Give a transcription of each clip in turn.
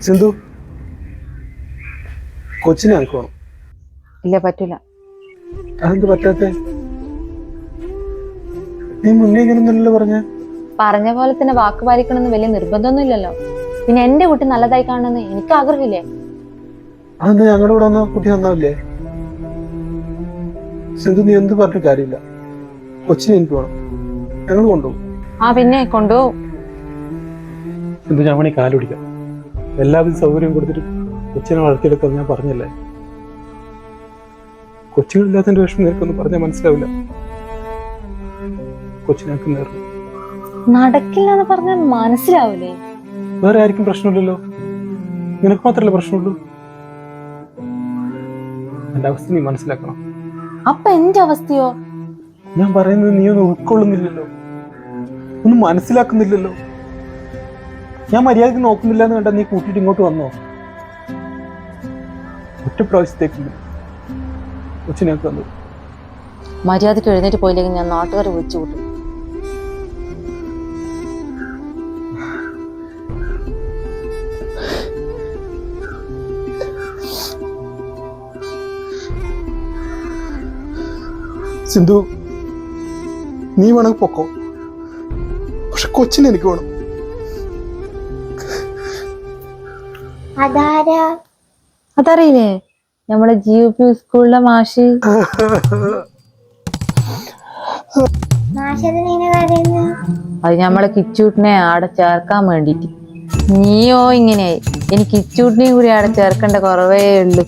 സിന്ധു കൊച്ചിനെ എനിക്ക് വേണം. ഇല്ല പറ്റൂല. അതെന്ത് പറ്റാത്തെ? നീ മുന്നേ ഇങ്ങനൊന്നുമല്ലല്ലോ പറഞ്ഞ പോലെ തന്നെ വാക്ക് പാലിക്കണമെന്ന് വലിയ നിർബന്ധമൊന്നും ഇല്ലല്ലോ. പിന്നെ എന്റെ കുട്ടി നല്ലതായി കാണണമെന്ന് എനിക്ക് ആഗ്രഹമില്ലേ? അതെന്താ ഞങ്ങളുടെ കൂടെ വന്ന കുട്ടി നന്നാവില്ലേ? സിന്ധു നീ എന്ത് പറഞ്ഞ കാര്യമില്ല. കൊച്ചിനെ എനിക്ക് വേണം. ഞങ്ങൾ കൊണ്ടുപോകും. ആ പിന്നെ കൊണ്ടുപോകും. സിന്ധു ഞാൻ വേണി കാല് പിടിക്കാം. എല്ലാവിധ സൗകര്യം കൊടുത്തിട്ട് കൊച്ചിനെ വളർത്തിയെടുക്കാൻ ഞാൻ പറഞ്ഞല്ലേ. കൊച്ചുകളില്ലാത്തതിന്റെ വിഷമം നിനക്കൊന്നും പറഞ്ഞാൽ മനസ്സിലാവില്ല. കൊച്ചിനൊക്കെ നേർന്നു നടക്കില്ല എന്ന് പറഞ്ഞാൽ മനസ്സിലാവൂലേ? വേറെ ആർക്കും പ്രശ്നമില്ലല്ലോ, നിനക്ക് മാത്രമല്ലേ പ്രശ്നമുള്ളൂ. എന്റെ അവസ്ഥ നീ മനസ്സിലാക്കണം. അപ്പൊ എന്റെ അവസ്ഥയോ? ഞാൻ പറയുന്നത് നീ ഒന്നും ഉൾക്കൊള്ളുന്നില്ലല്ലോ, ഒന്നും മനസ്സിലാക്കുന്നില്ലല്ലോ. ഞാൻ മര്യാദക്ക് നോക്കുന്നില്ല എന്ന് കണ്ടാ നീ കൂട്ടിയിട്ട് ഇങ്ങോട്ട് വന്നോ? ഒറ്റ പ്രാവശ്യത്തേക്ക് കൊച്ചിനൊക്കെ വന്നു. മര്യാദക്ക് എഴുന്നേറ്റ് പോയില്ലെങ്കിൽ ഞാൻ നാട്ടുകാരെ വിളിച്ചു കൂട്ടും. സിന്ധു നീ വേണമെങ്കിൽ പൊക്കോ, പക്ഷെ കൊച്ചിനെ എനിക്ക് വേണം. അതറിയില്ലേ, നമ്മുടെ GUP സ്കൂളിലെ മാഷ്. അത് നമ്മളെ കിച്ചൂട്ടിനെ ആടെ ചേർക്കാൻ വേണ്ടിട്ട്. നീയോ ഇങ്ങനെയായി, എനിക്ക് കിച്ചൂട്ടിനെയും കൂടി ആടെ ചേർക്കേണ്ട കുറവേ ഉള്ളു.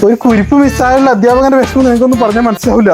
ഒരു കുരിപ്പ് മിസ്സായുള്ള അധ്യാപകന്റെ വിഷമം നിനക്കൊന്നും പറഞ്ഞാൽ മനസ്സിലാവില്ല.